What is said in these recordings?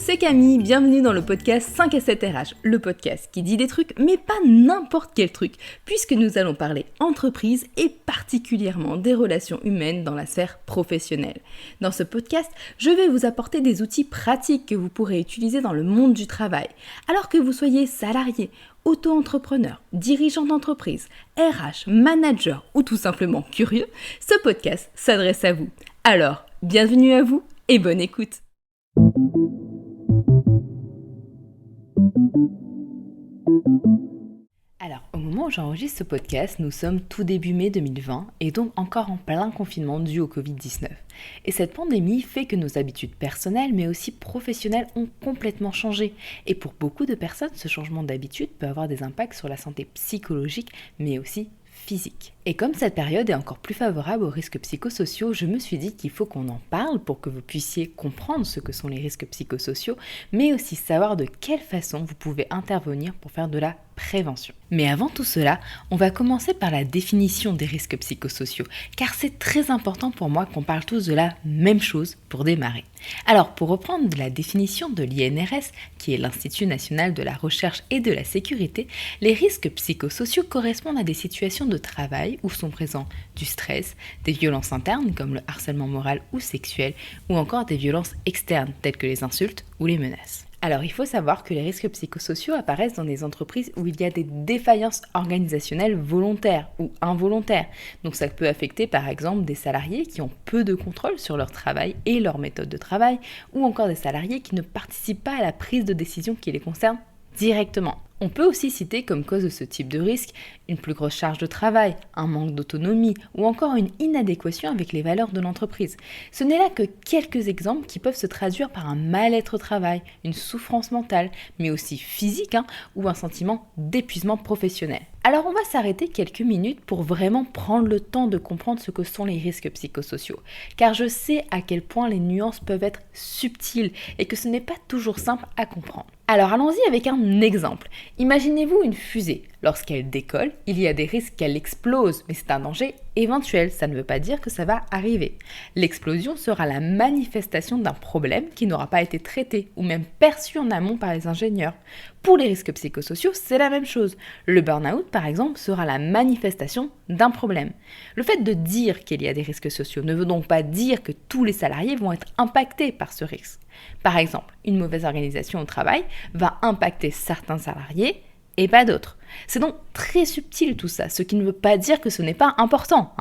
c'est Camille, bienvenue dans le podcast 5 à 7 RH, le podcast qui dit des trucs, mais pas n'importe quel truc, puisque nous allons parler entreprise et particulièrement des relations humaines dans la sphère professionnelle. Dans ce podcast, je vais vous apporter des outils pratiques que vous pourrez utiliser dans le monde du travail, alors que vous soyez salarié, auto-entrepreneur, dirigeant d'entreprise, RH, manager ou tout simplement curieux, ce podcast s'adresse à vous. Alors, bienvenue à vous et bonne écoute. Alors, au moment où j'enregistre ce podcast, nous sommes tout début mai 2020 et donc encore en plein confinement dû au Covid-19. Et cette pandémie fait que nos habitudes personnelles mais aussi professionnelles ont complètement changé. Et pour beaucoup de personnes, ce changement d'habitude peut avoir des impacts sur la santé psychologique mais aussi physique. Et comme cette période est encore plus favorable aux risques psychosociaux, je me suis dit qu'il faut qu'on en parle pour que vous puissiez comprendre ce que sont les risques psychosociaux, mais aussi savoir de quelle façon vous pouvez intervenir pour faire de la prévention. Mais avant tout cela, on va commencer par la définition des risques psychosociaux, car c'est très important pour moi qu'on parle tous de la même chose pour démarrer. Alors, pour reprendre la définition de l'INRS, qui est l'Institut national de la recherche et de la sécurité, les risques psychosociaux correspondent à des situations de travail où sont présents du stress, des violences internes comme le harcèlement moral ou sexuel, ou encore des violences externes telles que les insultes ou les menaces. Alors, il faut savoir que les risques psychosociaux apparaissent dans des entreprises où il y a des défaillances organisationnelles volontaires ou involontaires. Donc, ça peut affecter par exemple des salariés qui ont peu de contrôle sur leur travail et leur méthode de travail, ou encore des salariés qui ne participent pas à la prise de décision qui les concerne directement. On peut aussi citer comme cause de ce type de risque une plus grosse charge de travail, un manque d'autonomie ou encore une inadéquation avec les valeurs de l'entreprise. Ce n'est là que quelques exemples qui peuvent se traduire par un mal-être au travail, une souffrance mentale, mais aussi physique ou un sentiment d'épuisement professionnel. Alors on va s'arrêter quelques minutes pour vraiment prendre le temps de comprendre ce que sont les risques psychosociaux, car je sais à quel point les nuances peuvent être subtiles et que ce n'est pas toujours simple à comprendre. Alors allons-y avec un exemple. Imaginez-vous une fusée. Lorsqu'elle décolle, il y a des risques qu'elle explose, mais c'est un danger éventuel, ça ne veut pas dire que ça va arriver. L'explosion sera la manifestation d'un problème qui n'aura pas été traité ou même perçu en amont par les ingénieurs. Pour les risques psychosociaux, c'est la même chose. Le burn-out, par exemple, sera la manifestation d'un problème. Le fait de dire qu'il y a des risques sociaux ne veut donc pas dire que tous les salariés vont être impactés par ce risque. Par exemple, une mauvaise organisation au travail va impacter certains salariés et pas d'autres. C'est donc très subtil tout ça, ce qui ne veut pas dire que ce n'est pas important.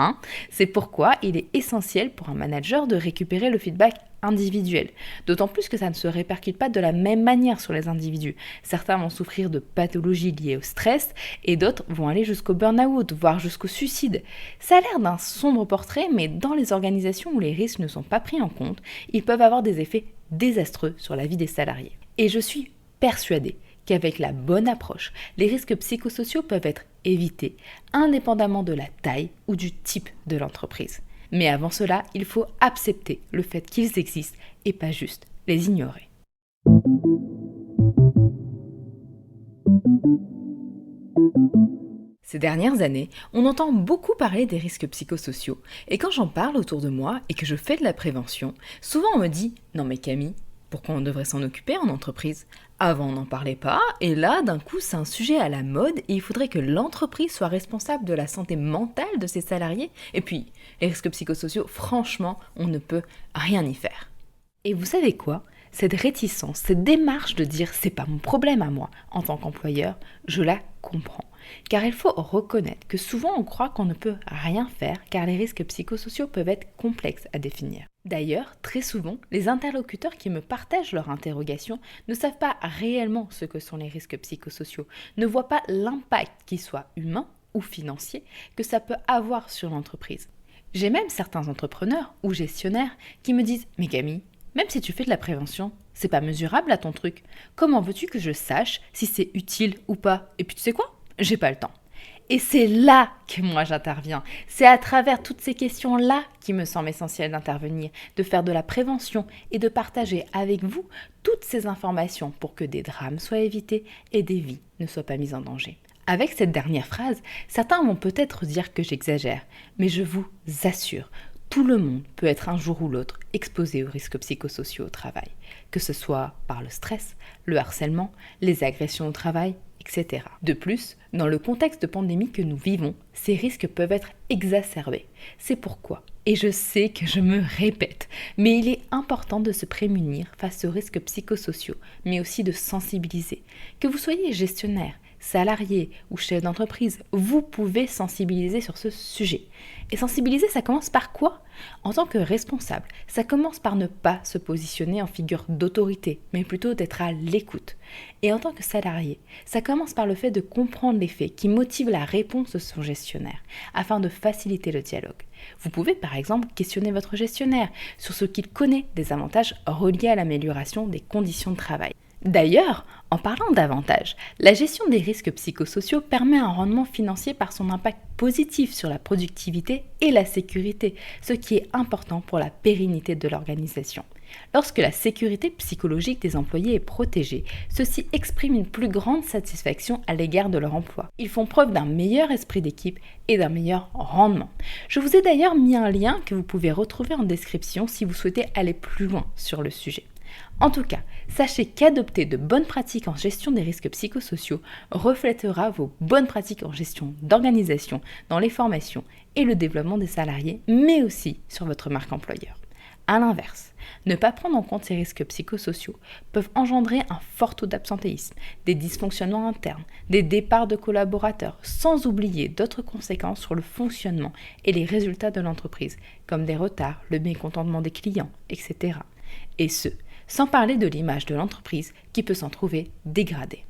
C'est pourquoi il est essentiel pour un manager de récupérer le feedback individuel. D'autant plus que ça ne se répercute pas de la même manière sur les individus. Certains vont souffrir de pathologies liées au stress et d'autres vont aller jusqu'au burn-out, voire jusqu'au suicide. Ça a l'air d'un sombre portrait, mais dans les organisations où les risques ne sont pas pris en compte, ils peuvent avoir des effets désastreux sur la vie des salariés. Et je suis persuadée qu'avec la bonne approche, les risques psychosociaux peuvent être évités, indépendamment de la taille ou du type de l'entreprise. Mais avant cela, il faut accepter le fait qu'ils existent et pas juste les ignorer. Ces dernières années, on entend beaucoup parler des risques psychosociaux. Et quand j'en parle autour de moi et que je fais de la prévention, souvent on me dit « Non mais Camille, pourquoi on devrait s'en occuper en entreprise ? Avant on n'en parlait pas, et là d'un coup c'est un sujet à la mode et il faudrait que l'entreprise soit responsable de la santé mentale de ses salariés. Et puis, les risques psychosociaux, franchement, on ne peut rien y faire. » Et vous savez quoi ? Cette réticence, cette démarche de dire « c'est pas mon problème à moi » en tant qu'employeur, je la comprends. Car il faut reconnaître que souvent on croit qu'on ne peut rien faire car les risques psychosociaux peuvent être complexes à définir. D'ailleurs, très souvent, les interlocuteurs qui me partagent leurs interrogations ne savent pas réellement ce que sont les risques psychosociaux, ne voient pas l'impact, qu'il soit humain ou financier, que ça peut avoir sur l'entreprise. J'ai même certains entrepreneurs ou gestionnaires qui me disent « Mais Camille, même si tu fais de la prévention, c'est pas mesurable à ton truc. Comment veux-tu que je sache si c'est utile ou pas ? Et puis tu sais quoi ? J'ai pas le temps. » Et c'est là que moi j'interviens. C'est à travers toutes ces questions-là qu'il me semble essentiel d'intervenir, de faire de la prévention et de partager avec vous toutes ces informations pour que des drames soient évités et des vies ne soient pas mises en danger. Avec cette dernière phrase, certains vont peut-être dire que j'exagère, mais je vous assure, Tout le monde peut être un jour ou l'autre exposé aux risques psychosociaux au travail, que ce soit par le stress, le harcèlement, les agressions au travail, etc. De plus, dans le contexte de pandémie que nous vivons, ces risques peuvent être exacerbés. C'est pourquoi, et je sais que je me répète, mais il est important de se prémunir face aux risques psychosociaux, mais aussi de sensibiliser. Que vous soyez gestionnaire, salarié ou chef d'entreprise, vous pouvez sensibiliser sur ce sujet. Et sensibiliser, ça commence par quoi ? En tant que responsable, ça commence par ne pas se positionner en figure d'autorité, mais plutôt d'être à l'écoute. Et en tant que salarié, ça commence par le fait de comprendre les faits qui motivent la réponse de son gestionnaire, afin de faciliter le dialogue. Vous pouvez par exemple questionner votre gestionnaire sur ce qu'il connaît des avantages reliés à l'amélioration des conditions de travail. D'ailleurs, en parlant d'avantages, la gestion des risques psychosociaux permet un rendement financier par son impact positif sur la productivité et la sécurité, ce qui est important pour la pérennité de l'organisation. Lorsque la sécurité psychologique des employés est protégée, ceux-ci expriment une plus grande satisfaction à l'égard de leur emploi. Ils font preuve d'un meilleur esprit d'équipe et d'un meilleur rendement. Je vous ai d'ailleurs mis un lien que vous pouvez retrouver en description si vous souhaitez aller plus loin sur le sujet. En tout cas, sachez qu'adopter de bonnes pratiques en gestion des risques psychosociaux reflètera vos bonnes pratiques en gestion d'organisation dans les formations et le développement des salariés, mais aussi sur votre marque employeur. A l'inverse, ne pas prendre en compte ces risques psychosociaux peuvent engendrer un fort taux d'absentéisme, des dysfonctionnements internes, des départs de collaborateurs, sans oublier d'autres conséquences sur le fonctionnement et les résultats de l'entreprise, comme des retards, le mécontentement des clients, etc. Et ce, sans parler de l'image de l'entreprise qui peut s'en trouver dégradée.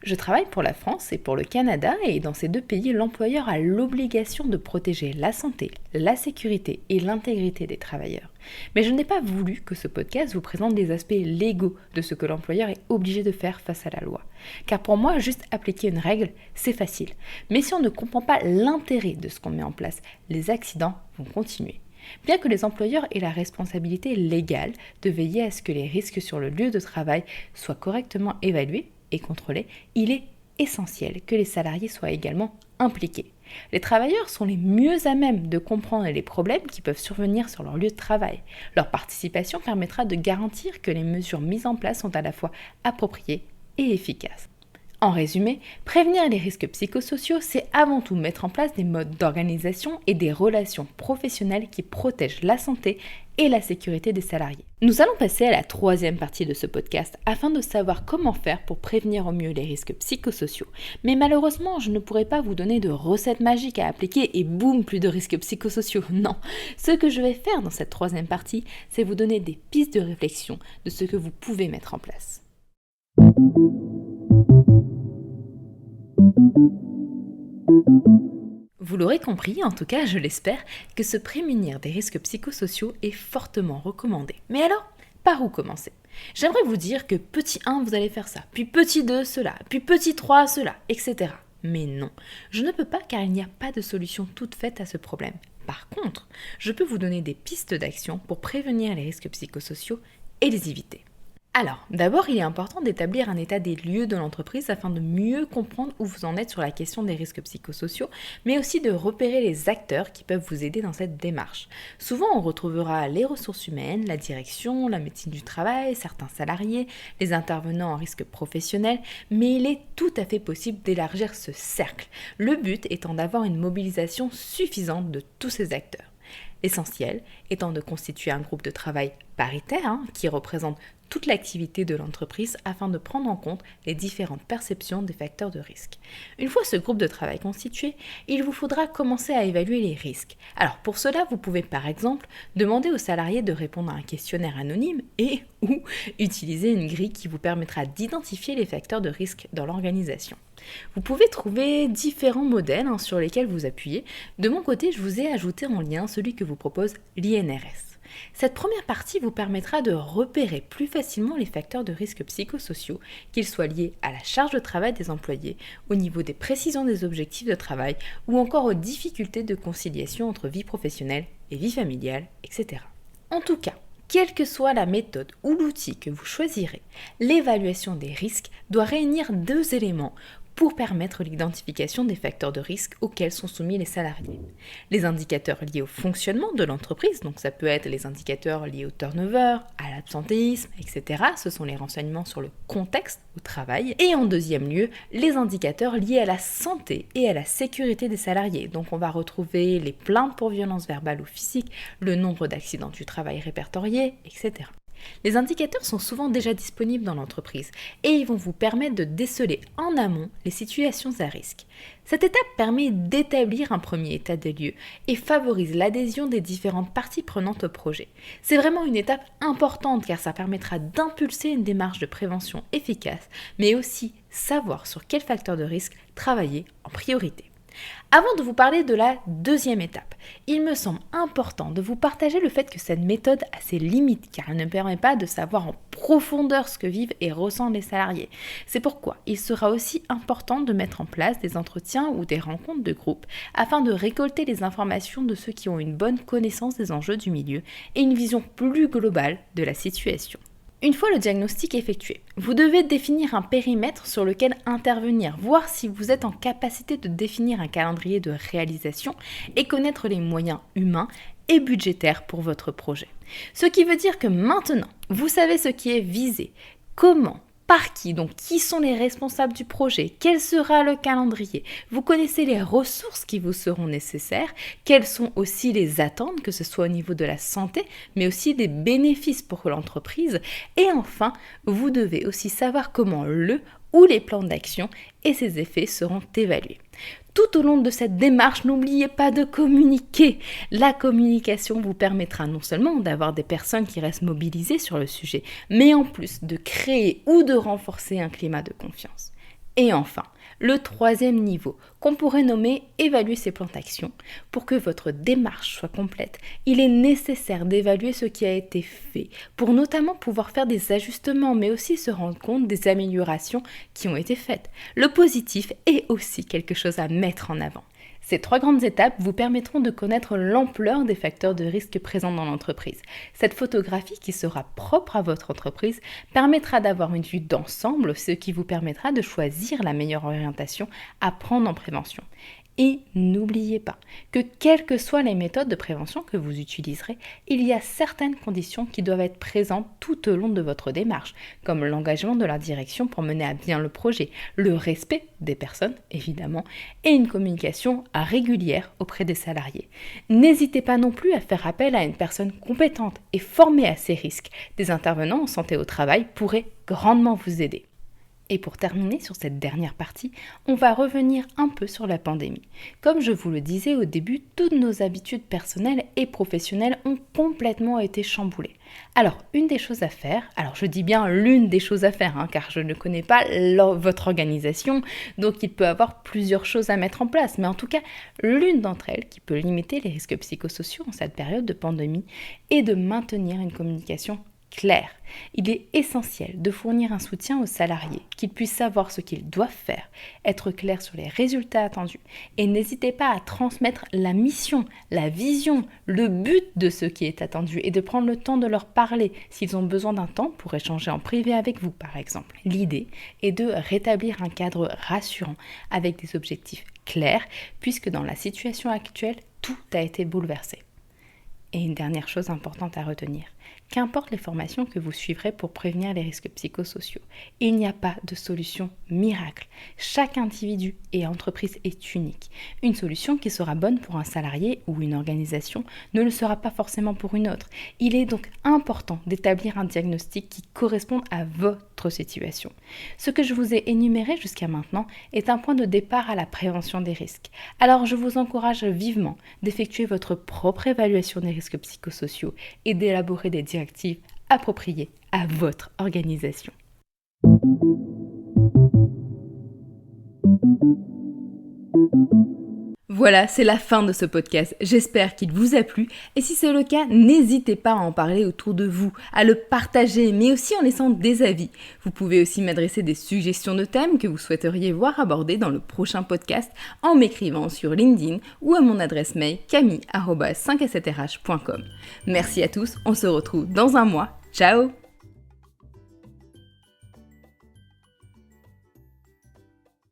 Je travaille pour la France et pour le Canada et dans ces deux pays, l'employeur a l'obligation de protéger la santé, la sécurité et l'intégrité des travailleurs. Mais je n'ai pas voulu que ce podcast vous présente les aspects légaux de ce que l'employeur est obligé de faire face à la loi. Car pour moi, juste appliquer une règle, c'est facile. Mais si on ne comprend pas l'intérêt de ce qu'on met en place, les accidents vont continuer. Bien que les employeurs aient la responsabilité légale de veiller à ce que les risques sur le lieu de travail soient correctement évalués et contrôlés, il est essentiel que les salariés soient également impliqués. Les travailleurs sont les mieux à même de comprendre les problèmes qui peuvent survenir sur leur lieu de travail. Leur participation permettra de garantir que les mesures mises en place sont à la fois appropriées et efficaces. En résumé, prévenir les risques psychosociaux, c'est avant tout mettre en place des modes d'organisation et des relations professionnelles qui protègent la santé et la sécurité des salariés. Nous allons passer à la troisième partie de ce podcast afin de savoir comment faire pour prévenir au mieux les risques psychosociaux. Mais malheureusement, je ne pourrai pas vous donner de recette magique à appliquer et boum, plus de risques psychosociaux. Non, ce que je vais faire dans cette troisième partie, c'est vous donner des pistes de réflexion de ce que vous pouvez mettre en place. Vous l'aurez compris, en tout cas je l'espère, que se prémunir des risques psychosociaux est fortement recommandé. Mais alors, par où commencer ? J'aimerais vous dire que petit 1 vous allez faire ça, puis petit 2 cela, puis petit 3 cela, etc. Mais non, je ne peux pas car il n'y a pas de solution toute faite à ce problème. Par contre, je peux vous donner des pistes d'action pour prévenir les risques psychosociaux et les éviter. Alors, d'abord, il est important d'établir un état des lieux de l'entreprise afin de mieux comprendre où vous en êtes sur la question des risques psychosociaux, mais aussi de repérer les acteurs qui peuvent vous aider dans cette démarche. Souvent, on retrouvera les ressources humaines, la direction, la médecine du travail, certains salariés, les intervenants en risque professionnel, mais il est tout à fait possible d'élargir ce cercle, le but étant d'avoir une mobilisation suffisante de tous ces acteurs. L'essentiel étant de constituer un groupe de travail paritaire qui représente toute l'activité de l'entreprise afin de prendre en compte les différentes perceptions des facteurs de risque. Une fois ce groupe de travail constitué, il vous faudra commencer à évaluer les risques. Alors pour cela, vous pouvez par exemple demander aux salariés de répondre à un questionnaire anonyme et ou utiliser une grille qui vous permettra d'identifier les facteurs de risque dans l'organisation. Vous pouvez trouver différents modèles sur lesquels vous appuyer. De mon côté, je vous ai ajouté en lien celui que vous propose l'INRS. Cette première partie vous permettra de repérer plus facilement les facteurs de risque psychosociaux, qu'ils soient liés à la charge de travail des employés, au niveau des précisions des objectifs de travail ou encore aux difficultés de conciliation entre vie professionnelle et vie familiale, etc. En tout cas, quelle que soit la méthode ou l'outil que vous choisirez, l'évaluation des risques doit réunir deux éléments: pour permettre l'identification des facteurs de risque auxquels sont soumis les salariés. Les indicateurs liés au fonctionnement de l'entreprise, donc ça peut être les indicateurs liés au turnover, à l'absentéisme, etc. Ce sont les renseignements sur le contexte au travail. Et en deuxième lieu, les indicateurs liés à la santé et à la sécurité des salariés. Donc on va retrouver les plaintes pour violences verbales ou physiques, le nombre d'accidents du travail répertoriés, etc. Les indicateurs sont souvent déjà disponibles dans l'entreprise et ils vont vous permettre de déceler en amont les situations à risque. Cette étape permet d'établir un premier état des lieux et favorise l'adhésion des différentes parties prenantes au projet. C'est vraiment une étape importante car ça permettra d'impulser une démarche de prévention efficace, mais aussi savoir sur quels facteurs de risque travailler en priorité. Avant de vous parler de la deuxième étape, il me semble important de vous partager le fait que cette méthode a ses limites car elle ne permet pas de savoir en profondeur ce que vivent et ressentent les salariés. C'est pourquoi il sera aussi important de mettre en place des entretiens ou des rencontres de groupe afin de récolter les informations de ceux qui ont une bonne connaissance des enjeux du milieu et une vision plus globale de la situation. Une fois le diagnostic effectué, vous devez définir un périmètre sur lequel intervenir, voir si vous êtes en capacité de définir un calendrier de réalisation et connaître les moyens humains et budgétaires pour votre projet. Ce qui veut dire que maintenant, vous savez ce qui est visé, comment, par qui, donc qui sont les responsables du projet, quel sera le calendrier, vous connaissez les ressources qui vous seront nécessaires, quelles sont aussi les attentes, que ce soit au niveau de la santé, mais aussi des bénéfices pour l'entreprise, et enfin, vous devez aussi savoir comment le ou les plans d'action et ses effets seront évalués. Tout au long de cette démarche, n'oubliez pas de communiquer. La communication vous permettra non seulement d'avoir des personnes qui restent mobilisées sur le sujet, mais en plus de créer ou de renforcer un climat de confiance. Et enfin, le troisième niveau, qu'on pourrait nommer évaluer ses plans d'action. Pour que votre démarche soit complète, il est nécessaire d'évaluer ce qui a été fait, pour notamment pouvoir faire des ajustements, mais aussi se rendre compte des améliorations qui ont été faites. Le positif est aussi quelque chose à mettre en avant. Ces trois grandes étapes vous permettront de connaître l'ampleur des facteurs de risque présents dans l'entreprise. Cette photographie qui sera propre à votre entreprise permettra d'avoir une vue d'ensemble, ce qui vous permettra de choisir la meilleure orientation à prendre en prévention. Et n'oubliez pas que quelles que soient les méthodes de prévention que vous utiliserez, il y a certaines conditions qui doivent être présentes tout au long de votre démarche, comme l'engagement de la direction pour mener à bien le projet, le respect des personnes évidemment, et une communication régulière auprès des salariés. N'hésitez pas non plus à faire appel à une personne compétente et formée à ces risques. Des intervenants en santé au travail pourraient grandement vous aider. Et pour terminer sur cette dernière partie, on va revenir un peu sur la pandémie. Comme je vous le disais au début, toutes nos habitudes personnelles et professionnelles ont complètement été chamboulées. Alors, une des choses à faire, alors je dis bien l'une des choses à faire, car je ne connais pas votre organisation, donc il peut y avoir plusieurs choses à mettre en place, mais en tout cas, l'une d'entre elles qui peut limiter les risques psychosociaux en cette période de pandémie est de maintenir une communication clair. Il est essentiel de fournir un soutien aux salariés, qu'ils puissent savoir ce qu'ils doivent faire, être clair sur les résultats attendus et n'hésitez pas à transmettre la mission, la vision, le but de ce qui est attendu et de prendre le temps de leur parler s'ils ont besoin d'un temps pour échanger en privé avec vous par exemple. L'idée est de rétablir un cadre rassurant avec des objectifs clairs puisque dans la situation actuelle, tout a été bouleversé. Et une dernière chose importante à retenir, qu'importe les formations que vous suivrez pour prévenir les risques psychosociaux, il n'y a pas de solution miracle. Chaque individu et entreprise est unique. Une solution qui sera bonne pour un salarié ou une organisation ne le sera pas forcément pour une autre. Il est donc important d'établir un diagnostic qui corresponde à votre situation. Ce que je vous ai énuméré jusqu'à maintenant est un point de départ à la prévention des risques. Alors je vous encourage vivement d'effectuer votre propre évaluation des risques psychosociaux et d'élaborer des directives appropriées à votre organisation. Voilà, c'est la fin de ce podcast. J'espère qu'il vous a plu et si c'est le cas, n'hésitez pas à en parler autour de vous, à le partager, mais aussi en laissant des avis. Vous pouvez aussi m'adresser des suggestions de thèmes que vous souhaiteriez voir abordés dans le prochain podcast en m'écrivant sur LinkedIn ou à mon adresse mail camille@5s7rh.com. Merci à tous, on se retrouve dans un mois. Ciao!